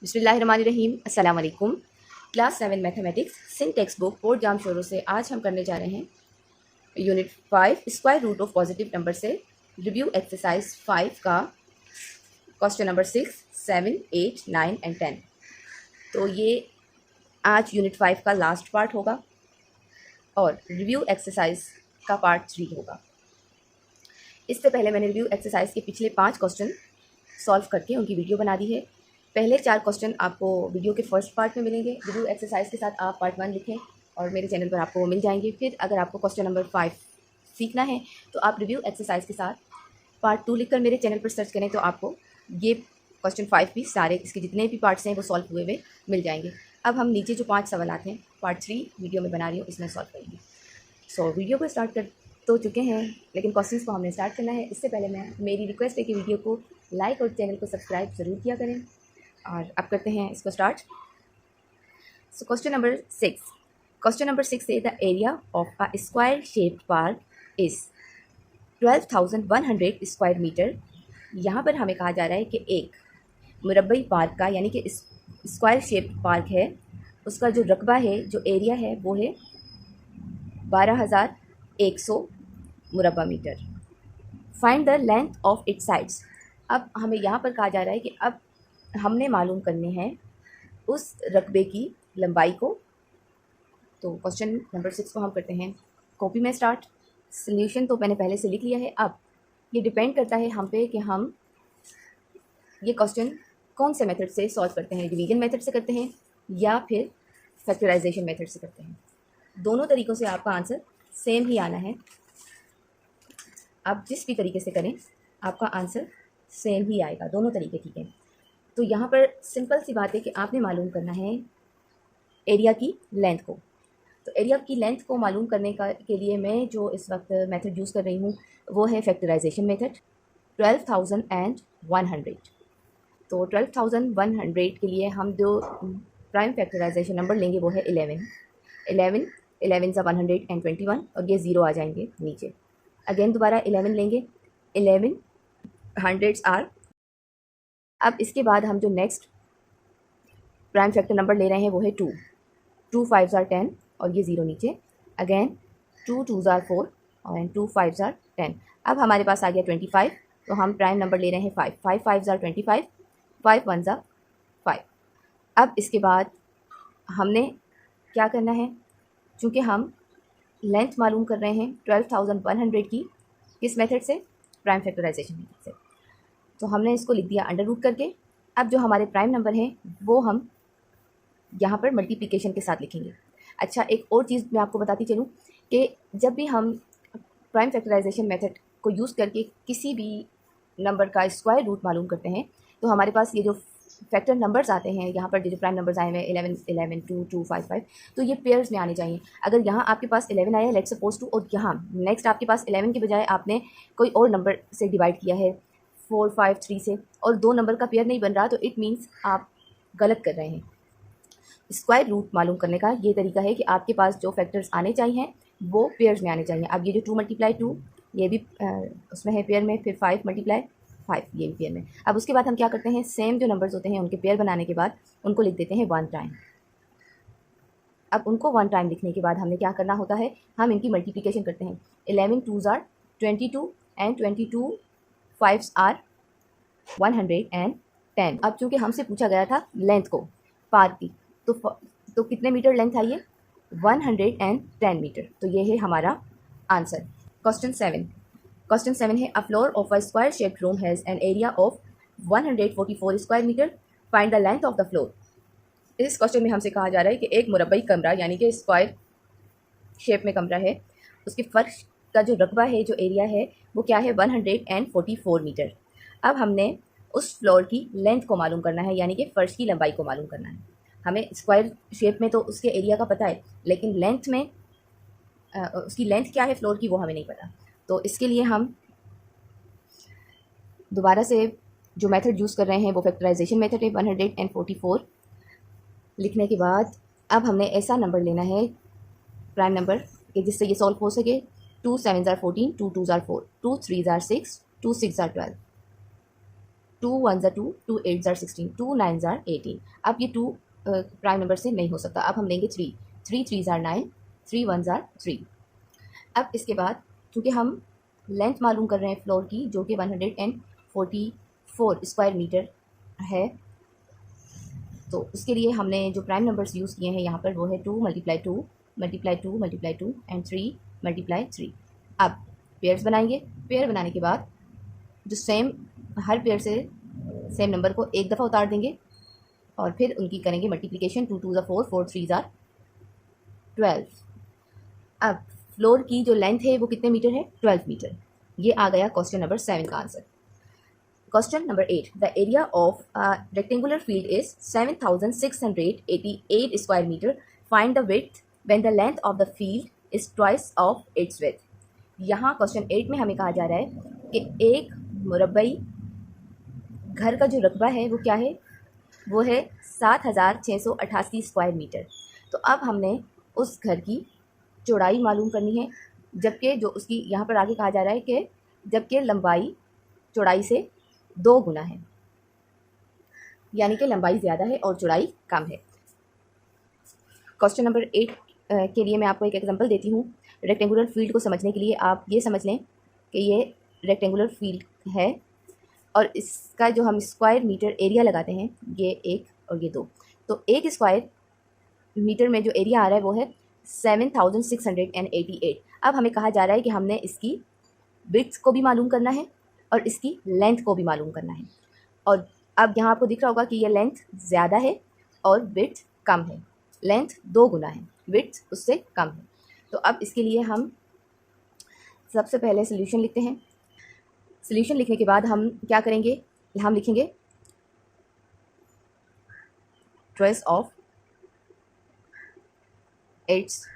बिस्मिल्लाहिर्रहमानिर्रहीम। अस्सलाम वालेकुम। Class 7 mathematics Sindh textbook board Jamshoro से आज हम करने जा रहे हैं unit 5 square root of positive number से रिव्यू एक्सरसाइज 5 का क्वेश्चन नंबर 6, 7, 8, 9 एंड 10। तो ये आज यूनिट 5 का लास्ट पार्ट होगा और रिव्यू एक्सरसाइज का पार्ट 3 होगा। इससे पहले मैंने रिव्यू एक्सरसाइज के पिछले 5 क्वेश्चन सॉल्व करके उनकी वीडियो बना दी है। पहले 4 क्वेश्चन आपको वीडियो के फर्स्ट पार्ट में मिलेंगे। रिव्यू एक्सरसाइज के साथ आप पार्ट 1 लिखें और मेरे चैनल पर आपको वो मिल जाएंगे। फिर अगर आपको क्वेश्चन नंबर 5 सीखना है तो आप रिव्यू एक्सरसाइज के साथ पार्ट 2 लिखकर मेरे चैनल पर सर्च करें तो आपको ये क्वेश्चन 5 भी सारे इसके जितने भी पार्ट्स हैं वो सॉल्व हुए हुए मिल जाएंगे। अब हम नीचे जो 5 सवाल हैं पार्ट 3 वीडियो में बना रही हूँ, इसमें सॉल्व करेंगे। सो वीडियो को स्टार्ट कर तो चुके हैं, लेकिन क्वेश्चंस को हमने स्टार्ट करना है। इससे पहले मेरी रिक्वेस्ट है कि वीडियो को लाइक और चैनल को सब्सक्राइब ज़रूर किया करें। और अब करते हैं इसको स्टार्ट। सो क्वेश्चन नंबर 6 से the area of a square shaped park is 12,100 square metre. यहाँ पर हमें कहा जा रहा है कि एक मुरब्बई पार्क का, यानी कि स्क्वायर शेप्ड पार्क है, उसका जो रकबा है, जो एरिया है, वो है 12,100 मुरब्बा metre. Find the length of its sides. अब हमें यहाँ पर कहा जा रहा है कि अब हमने मालूम करने हैं उस रकबे की लंबाई को। तो क्वेश्चन नंबर 6 को हम करते हैं कॉपी में स्टार्ट। सॉल्यूशन तो मैंने पहले से लिख लिया है। अब ये डिपेंड करता है हम पे कि हम ये क्वेश्चन कौन से मेथड से सॉल्व करते हैं, डिवीजन मेथड से करते हैं या फिर फैक्टराइजेशन मेथड से करते हैं। दोनों तरीक़ों से आपका आंसर सेम ही आना है। आप जिस भी तरीके से करें आपका आंसर सेम ही आएगा, दोनों तरीके ठीक है। तो यहाँ पर सिंपल सी बात है कि आपने मालूम करना है एरिया की लेंथ को। तो एरिया की लेंथ को मालूम करने के लिए मैं जो इस वक्त मेथड यूज़ कर रही हूँ वो है फैक्टराइजेशन मेथड। 12,100। तो 12,100 के लिए हम जो प्राइम फैक्टराइजेशन नंबर लेंगे वो है 11 सा 121 और ये 0 आ जाएंगे नीचे। अगेन दोबारा 11 लेंगे, 11 हंड्रेड्स आर। अब इसके बाद हम जो नेक्स्ट प्राइम फैक्टर नंबर ले रहे हैं वो है 2 5s आर 10 और ये 0 नीचे। अगेन 2 2s आर 4 और 2 5s आर 10। अब हमारे पास आ गया 25, तो हम प्राइम नंबर ले रहे हैं 5 5s आर 25, 5 1s आर 5। अब इसके बाद हमने क्या करना है, चूँकि हम लेंथ मालूम कर रहे हैं 12,100 की, किस मेथड से, प्राइम फैक्टराइजेशन मेथड से, तो हमने इसको लिख दिया अंडर रूट करके। अब जो हमारे प्राइम नंबर हैं वो हम यहाँ पर मल्टीप्लिकेशन के साथ लिखेंगे। अच्छा, एक और चीज़ मैं आपको बताती चलूँ कि जब भी हम प्राइम फैक्टराइजेशन मेथड को यूज़ करके किसी भी नंबर का स्क्वायर रूट मालूम करते हैं तो हमारे पास ये जो फैक्टर नंबर्स आते हैं, यहाँ पर जो प्राइम नंबर्स आए हुए हैं 11 11 2 2 5 5, तो ये पेयर्स में आने चाहिए। अगर यहाँ आपके पास 11 आया है लेट्स सपोज टू, और यहाँ नेक्स्ट आपके पास 11 के बजाय आपने कोई और नंबर से डिवाइड किया है 4 5 3 से, और 2 नंबर का पेयर नहीं बन रहा, तो इट मीन्स आप गलत कर रहे हैं। स्क्वायर रूट मालूम करने का ये तरीका है कि आपके पास जो फैक्टर्स आने चाहिए वो पेयर्स में आने चाहिए। अब ये जो 2 × 2 ये भी उसमें है पेयर में, फिर 5 × 5 ये भी पेयर में। अब उसके बाद हम क्या करते हैं, सेम जो नंबर्स होते हैं उनके पेयर बनाने के बाद उनको लिख देते हैं 1 टाइम। अब उनको 1 टाइम लिखने के बाद हमने क्या करना होता है, हम इनकी मल्टीप्लिकेशन करते हैं। 11 2s are 22 and 22 5s are 110। अब चूँकि हमसे पूछा गया था लेंथ को पार्क की, तो कितने मीटर लेंथ आई है, 110 मीटर। तो ये है हमारा आंसर। क्वेश्चन 7 है a floor of a square shaped room has an area of 144 square metre. Find the length of the floor. इस क्वेश्चन में हमसे कहा जा रहा है कि एक मुरब्बई कमरा, यानी कि स्क्वायर शेप में कमरा है, उसके फर्श का जो रकबा है, जो एरिया है, वो क्या है, 144 मीटर। अब हमने उस फ्लोर की लेंथ को मालूम करना है, यानी कि फ़र्श की लंबाई को मालूम करना है। हमें स्क्वायर शेप में तो उसके एरिया का पता है, लेकिन लेंथ में उसकी लेंथ क्या है फ्लोर की वो हमें नहीं पता। तो इसके लिए हम दोबारा से जो मेथड यूज़ कर रहे हैं वो फैक्टराइजेशन मेथड है। 144 लिखने के बाद अब हमने ऐसा नंबर लेना है प्राइम नंबर कि जिससे ये सॉल्व हो सके। 2 7s are 14, 2 2s are 4, 2 3s are 6, 2 6s are 12। 2 1 2, 2 8 16, 2 9 18। अब ये 2 प्राइम नंबर से नहीं हो सकता। अब हम लेंगे 3, 3 3 9, 3 1 3। अब इसके बाद क्योंकि हम लेंथ मालूम कर रहे हैं फ्लोर की जो कि 144 स्क्वायर मीटर है, तो उसके लिए हमने जो प्राइम नंबर्स यूज़ किए हैं यहाँ पर वो है 2 × 2 × 2 × 2 एंड 3 × 3। अब पेयर्स बनाएंगे। पेयर बनाने के बाद जो सेम हर पेयर से सेम नंबर को एक दफ़ा उतार देंगे और फिर उनकी करेंगे मल्टीप्लिकेशन। 2 2 4, 4 3 12। अब फ्लोर की जो लेंथ है वो कितने मीटर है? 12 मीटर। ये आ गया क्वेश्चन नंबर 7 का answer. Question number 8. The area of a rectangular field is 7,688 square meter. Find the width when the length of the field is twice of its width. यहाँ question 8 में हमें कहा जा रहा है कि एक मुरब्बई घर का जो रकबा है वो क्या है? वो है 7,688 स्क्वायर मीटर। तो अब हमने उस घर की चौड़ाई मालूम करनी है, जबकि जो उसकी यहाँ पर आगे कहा जा रहा है कि जबकि लंबाई चौड़ाई से 2 गुना है, यानी कि लंबाई ज़्यादा है और चौड़ाई कम है। क्वेश्चन नंबर 8 के लिए मैं आपको एक एग्जांपल देती हूँ। रेक्टेंगुलर फील्ड को समझने के लिए आप ये समझ लें कि ये रेक्टेंगुलर फील्ड है और इसका जो हम स्क्वायर मीटर एरिया लगाते हैं ये 1 और ये 2। तो 1 स्क्वायर मीटर में जो एरिया आ रहा है वो है 7,688। अब हमें कहा जा रहा है कि हमने इसकी विड्थ को भी मालूम करना है और इसकी लेंथ को भी मालूम करना है। और अब यहाँ आपको दिख रहा होगा कि ये लेंथ ज़्यादा है और विड्थ कम है। लेंथ 2 गुना है, विड्थ उससे कम है। तो अब इसके लिए हम सबसे पहले सोल्यूशन लिखते हैं। सोल्यूशन लिखने के बाद हम क्या करेंगे? हम लिखेंगे ट्रेस ऑफ इट्स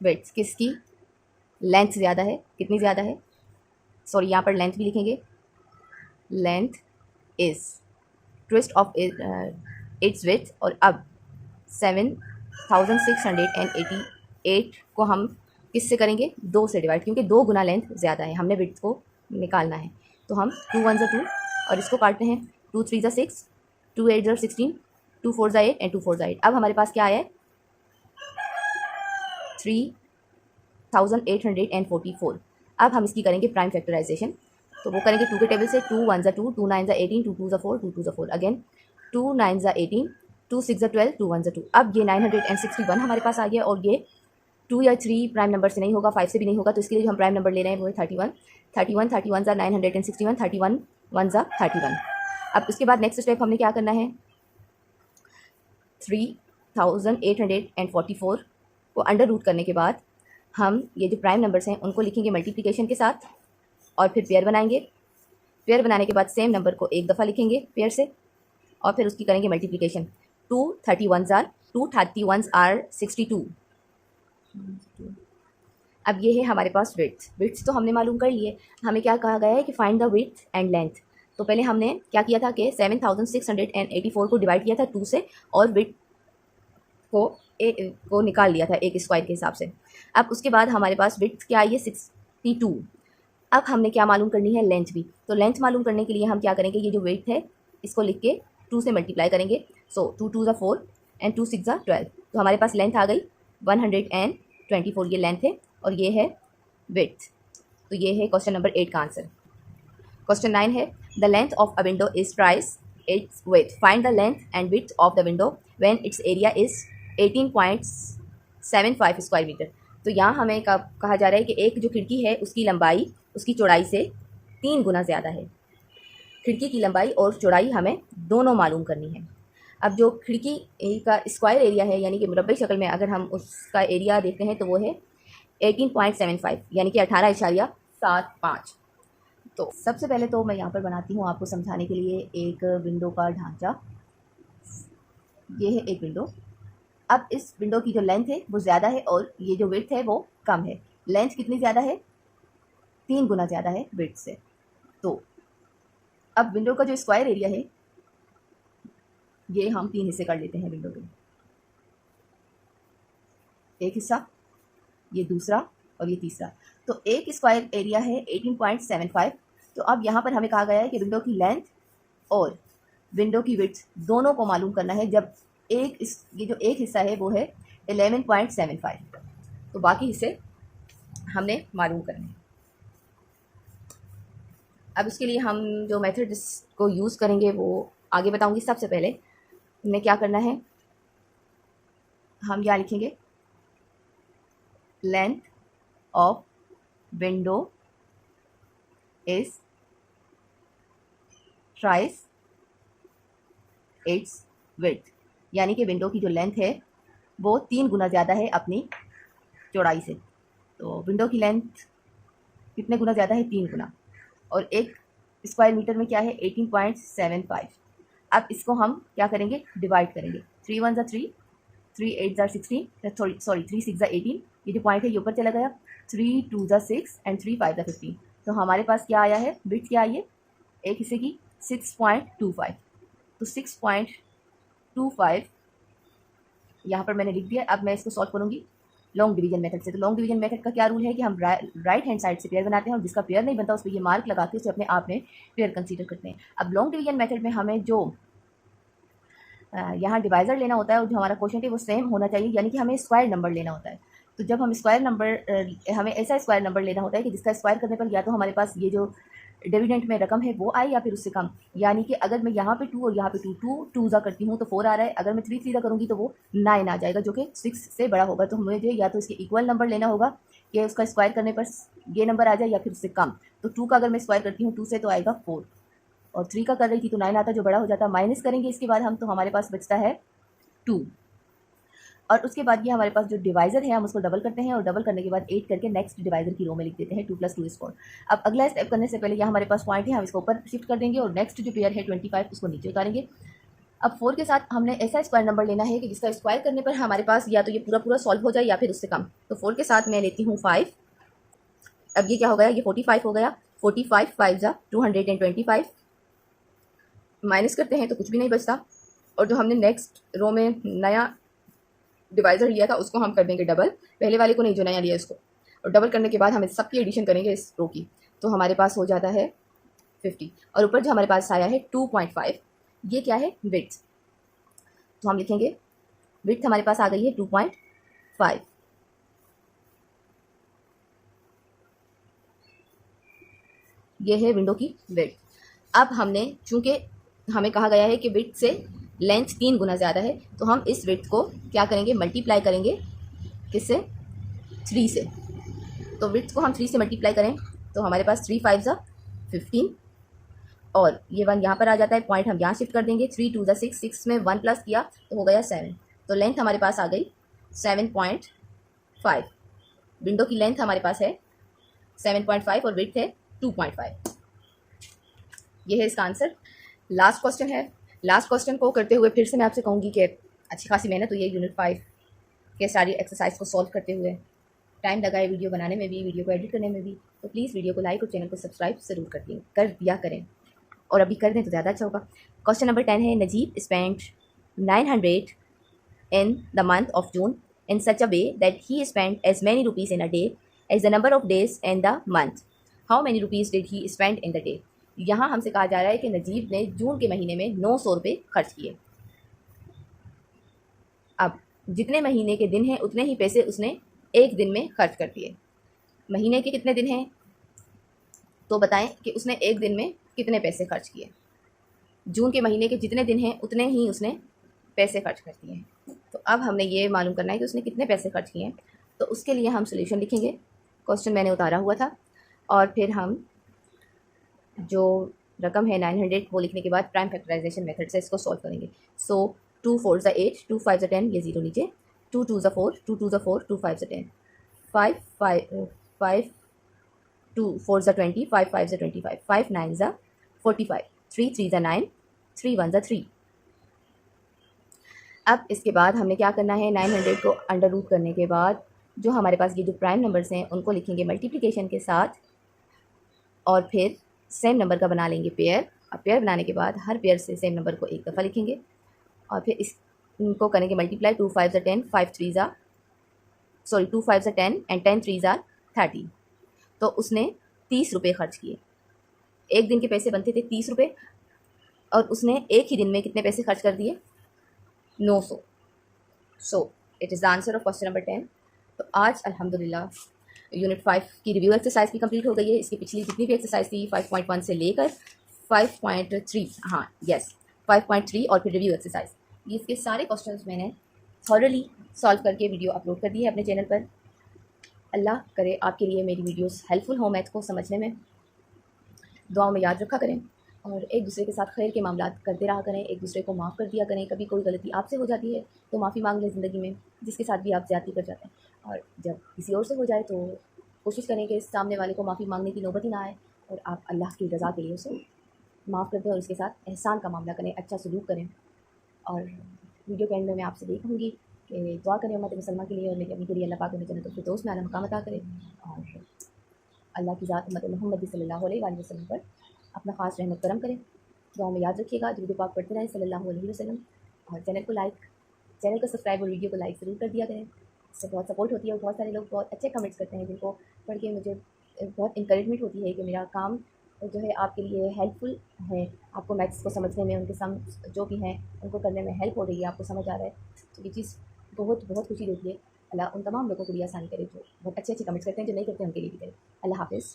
विड्थ। किसकी लेंथ ज़्यादा है? कितनी ज़्यादा है? सॉरी, यहाँ पर लेंथ भी लिखेंगे। Length is twist of its width. और अब 7,688 को हम किससे करेंगे? 2 से डिवाइड, क्योंकि 2 गुना लेंथ ज़्यादा है, हमने विड्थ को निकालना है। तो हम 2 1 2 और इसको काटते हैं। 2 3 6, 2 8 16, 2 4 8 एंड 2 4 8। अब हमारे पास क्या आया है? 3,844। अब हम इसकी करेंगे प्राइम फैक्टराइजेशन। तो वो करेंगे 2 के टेबल से। 2 1 2, 2 9 18, 2 2 4, 2 2 4 अगेन 2 9 18, 2 6 12, 2 1 2। अब ये 961 हमारे पास आ गया और ये 2 या 3 प्राइम नंबर से नहीं होगा, 5 से भी नहीं होगा। तो इसके लिए जो हम प्राइम नंबर ले रहे हैं वो है 31। 31 31 961, 31 1 31। अब उसके बाद नेक्स्ट स्टेप हमने क्या करना है? 3,844 को अंडर रूट करने के बाद हम ये जो प्राइम नंबर्स हैं उनको लिखेंगे मल्टीप्लिकेशन के साथ और फिर पेयर बनाएंगे। पेयर बनाने के बाद सेम नंबर को एक दफ़ा लिखेंगे पेयर से और फिर उसकी करेंगे मल्टीप्लिकेशन। 2 31 आर 62। अब ये है हमारे पास विड्थ। विड्थ तो हमने मालूम कर लिए। हमें क्या कहा गया है कि find the width and length. तो पहले हमने क्या किया था कि 7,684 को डिवाइड किया था 2 से और विड्थ को निकाल लिया था 1 स्क्वायर के हिसाब से। अब उसके बाद हमारे पास विड्थ क्या आई है? 62। अब हमने क्या मालूम करनी है? लेंथ भी। तो लेंथ मालूम करने के लिए हम क्या करेंगे? ये जो विड्थ है इसको लिख के 2 से मल्टीप्लाई करेंगे। सो 2 2 4 एंड 2 6 12। तो हमारे पास लेंथ आ गई 124। ये लेंथ है और ये है विड्थ। तो ये है क्वेश्चन नंबर 8 का आंसर। क्वेश्चन 9 है the length of a window is twice its width. Find the length and width of the window when its area is 18.75 square metre. तो यहाँ हमें कहा जा रहा है कि एक जो खिड़की है उसकी लंबाई उसकी चौड़ाई से 3 गुना ज़्यादा है। खिड़की की लंबाई और चौड़ाई हमें दोनों मालूम करनी है। अब जो खिड़की का स्क्वायर एरिया है यानी कि मुरब्बई शक्ल में अगर हम उसका एरिया देखते हैं तो वो है 18.75 यानी कि 18.75। तो सबसे पहले तो मैं यहाँ पर बनाती हूँ आपको समझाने के लिए एक विंडो का ढांचा। ये है एक विंडो। अब इस विंडो की जो लेंथ है वो ज़्यादा है और ये जो विड्थ है वो कम है। लेंथ कितनी ज़्यादा है? 3 गुना ज़्यादा है विड्थ से। तो अब विंडो का जो स्क्वायर एरिया है ये हम 3 हिस्से कर लेते हैं विंडो के। एक हिस्सा, ये दूसरा और ये तीसरा। तो एक स्क्वायर एरिया है 18.75। तो अब यहाँ पर हमें कहा गया है कि विंडो की लेंथ और विंडो की विड्थ दोनों को मालूम करना है, जब ये जो एक हिस्सा है वो है 11.75, तो बाकी हिस्से हमने मालूम करने हैं। अब इसके लिए हम जो मेथड को यूज़ करेंगे वो आगे बताऊंगी। सबसे पहले हमें क्या करना है, हम क्या लिखेंगे, length of window is ट्राइस it's width, यानी कि विंडो की जो लेंथ है वो 3 गुना ज़्यादा है अपनी चौड़ाई से। तो विंडो की लेंथ कितने गुना ज़्यादा है, 3 गुना, और एक स्क्वायर मीटर में क्या है, 18.75। अब इसको हम क्या करेंगे, डिवाइड करेंगे। 3 1 3, 3 8 16, सॉरी 3 6 18, ये जो पॉइंट है ये ऊपर चला गया, 3 2 6 एंड 3 5 15। तो हमारे पास क्या आया है, विड्थ क्या आई है एक हिस्से की, 6.25। तो 6.25 यहाँ पर मैंने लिख दिया। अब मैं इसको सॉल्व करूँगी लॉन्ग डिवीजन मेथड से। तो लॉन्ग डिवीजन मेथड का क्या रूल है कि हम राइट हैंड साइड से पेयर बनाते हैं और जिसका पेयर नहीं बनता उस पर ये मार्क लगा के उसे अपने आप में पेयर कंसीडर करते हैं। अब लॉन्ग डिवीजन मेथड में हमें जो यहाँ डिवाइजर लेना होता है और जो हमारा क्वोशिएंट है वो सेम होना चाहिए, यानी कि हमें स्क्वायर नंबर लेना होता है। तो जब हम स्क्वायर नंबर हमें ऐसा स्क्वायर नंबर लेना होता है कि जिसका स्क्वायर करने पर या तो हमारे पास ये जो डिविडेंट में रकम है वो आए या फिर उससे कम। यानी कि अगर मैं यहाँ पे 2 और यहाँ पे 2 ज़ा करती हूँ तो 4 आ रहा है, अगर मैं 3 ज़ा करूँगी तो वो 9 आ जाएगा, जो कि 6 से बड़ा होगा। तो मुझे या तो इसके इक्वल नंबर लेना होगा कि उसका स्क्वायर करने पर ये नंबर आ जाए या फिर उससे कम। तो 2 का अगर मैं स्क्वायर करती हूँ 2 से तो आएगा 4, और 3 का कर रही थी तो 9 आता, जो बड़ा हो जाता। माइनस करेंगे इसके बाद हम, तो हमारे पास बचता है 2, और उसके बाद ये हमारे पास जो डिवाइजर है हम उसको डबल करते हैं और डबल करने के बाद 8 करके नेक्स्ट डिवाइजर की रो में लिख देते हैं 2 + 2 स्क्वायर। अब अगला स्टेप करने से पहले यहाँ हमारे पास पॉइंट है, हम इसको ऊपर शिफ्ट कर देंगे और नेक्स्ट जो पेयर है 25 उसको नीचे उतारेंगे। अब 4 के साथ हमने ऐसा स्क्वायर नंबर लेना है कि जिसका स्क्वायर करने पर हमारे पास या तो ये पूरा पूरा सॉल्व हो जाए या फिर उससे कम। तो 4 के साथ मैं लेती हूँ 5। अब ये क्या हो गया, ये 45 हो गया। 45 5 ज़ा 225, माइनस करते हैं तो कुछ भी नहीं बचता। और जो हमने नेक्स्ट रो में नया डिवाइजर लिया था उसको हम कर देंगे डबल, पहले वाले को नहीं जो नया लिया उसको, और डबल करने के बाद हम इस सब की एडिशन करेंगे इस रो की। तो हमारे पास हो जाता है 50, और ऊपर जो हमारे पास आया है 2.5, ये क्या है, विड्थ। तो हम लिखेंगे विड्थ हमारे पास आ गई है 2.5। ये है विंडो की विड्थ। अब हमने, चूंकि हमें कहा गया है कि विड्थ से लेंथ 3 गुना ज़्यादा है, तो हम इस विड्थ को क्या करेंगे, मल्टीप्लाई करेंगे किससे, 3 से। तो विड्थ को हम 3 से मल्टीप्लाई करें तो हमारे पास 3 5 ज़ा 15, और ये 1 यहाँ पर आ जाता है, पॉइंट हम यहाँ शिफ्ट कर देंगे। 3 2 ज़ा 6, 6 में 1 प्लस किया तो हो गया 7। तो लेंथ हमारे पास आ गई 7.5। विंडो की लेंथ हमारे पास है 7.5 और विड्थ है 2.5। ये है इसका आंसर। लास्ट क्वेश्चन है। लास्ट क्वेश्चन को करते हुए फिर से मैं आपसे कहूँगी कि अच्छी खासी मेहनत हुई है यूनिट 5 के सारी एक्सरसाइज को सॉल्व करते हुए। टाइम लगा है वीडियो बनाने में भी, वीडियो को एडिट करने में भी। तो प्लीज़ वीडियो को लाइक और चैनल को सब्सक्राइब ज़रूर कर दिया करें, और अभी कर दें तो ज़्यादा अच्छा होगा। क्वेश्चन नंबर 10 है, Najeeb spend 900 in the month of June in such a way that he spent as many rupees in a day as the number of days in the month. How many rupees did he spend in the day? यहाँ हमसे कहा जा रहा है कि नजीब ने जून के महीने में 900 रुपये खर्च किए। अब जितने महीने के दिन हैं उतने ही पैसे उसने एक दिन में खर्च कर दिए। महीने के कितने दिन हैं तो बताएं कि उसने एक दिन में कितने पैसे खर्च किए। जून के महीने के जितने दिन हैं उतने ही उसने पैसे खर्च कर दिए हैं। तो अब हमने ये मालूम करना है कि उसने कितने पैसे खर्च किए हैं। तो उसके लिए हम सोल्यूशन लिखेंगे। क्वेश्चन मैंने उतारा हुआ था, और फिर हम जो रकम है 900 वो लिखने के बाद प्राइम फैक्टराइजेशन मेथड से इसको सॉल्व करेंगे। सो 2 4 ज़ा 8, 2 5 ज़ा 10, ये 0 नीचे, 2 2 ज़ा 4, 2 2 ज़ा 4, 2 5 ज़ा 10, 5 5 2 4 ज़ा 20, 5 5 ज़ा 25, 5 9 ज़ा 45, 3 3 ज़ा 9, 3 1 ज़ा 3। अब इसके बाद हमने क्या करना है, 900 को अंडर रूट करने के बाद जो हमारे पास ये जो प्राइम नंबर्स हैं उनको लिखेंगे मल्टीप्लिकेशन के साथ, और फिर सेम नंबर का बना लेंगे पेयर। अब पेयर बनाने के बाद हर पेयर से सेम नंबर को एक दफ़ा लिखेंगे, और फिर इनको करेंगे मल्टीप्लाई। 2 5 ज़ा 10, 5 3 ज़ा 2 5 ज़ा 10 एंड 10 3 ज़ा 30। तो उसने 30 रुपये खर्च किए। एक दिन के पैसे बनते थे 30 रुपये, और उसने एक ही दिन में कितने पैसे खर्च कर दिए? 900। So it is the answer of question number 10। तो आज अल्हम्दुलिल्लाह यूनिट 5 की रिव्यू एक्सरसाइज भी कंप्लीट हो गई है। इसकी पिछली जितनी भी एक्सरसाइज थी 5.1 से लेकर 5.3, हाँ यस 5.3, और फिर रिव्यू एक्सरसाइज, ये इसके सारे क्वेश्चंस मैंने थॉरली सॉल्व करके वीडियो अपलोड कर दी है अपने चैनल पर। अल्लाह करे आपके लिए मेरी वीडियोस हेल्पफुल हो मैथ को समझने में। दुआओं में याद रखा करें, और एक दूसरे के साथ खैर के मामला करते रहा करें, एक दूसरे को माफ़ कर दिया करें। कभी कोई गलती आपसे हो जाती है तो माफ़ी मांग लें ज़िंदगी में, जिसके साथ भी आप ज़्यादती कर जाते हैं। और जब किसी और से हो जाए तो कोशिश करें कि सामने वाले को माफ़ी मांगने की नौबत ही ना आए, और आप अल्लाह की रज़ा के लिए उसे माफ़ कर दें और उसके साथ एहसान का मामला करें, अच्छा सलूक करें। और वीडियो के एंड में मैं आपसे यही कहूँगी कि दुआ करें उम्मत मुसलमा के लिए और मेरी अम्मी के लिए, अल्लाह पाक उन्हें जन्नतुल फिरदौस में आला मकाम अता करे। और अल्लाह की ज़ात उम्मत मोहम्मद सल्लल्लाहु अलैहि वसल्लम पर अपना ख़ास रहमत करम करें। दुआ में याद रखिएगा, दुरूद पाक पढ़ते रहें सल्लल्लाहु अलैहि वसल्लम। और चैनल को सब्सक्राइब और वीडियो को लाइक ज़रूर कर दिया करें, इससे बहुत सपोर्ट होती है। और बहुत सारे लोग बहुत अच्छे कमेंट्स करते हैं जिनको पढ़ के मुझे बहुत इंकरेजमेंट होती है कि मेरा काम जो है आपके लिए हेल्पफुल है, आपको मैथ्स को समझने में, उनके सम जो भी हैं उनको करने में हेल्प हो रही है, आपको समझ आ रहा है, तो ये चीज़ बहुत बहुत खुशी देती है। अल्लाह उन तमाम लोगों को भी आसानी करे जो बहुत अच्छे अच्छे कमेंट्स करते हैं, जो नहीं करते उनके लिए भी करे। अल्लाह हाफ़िज़।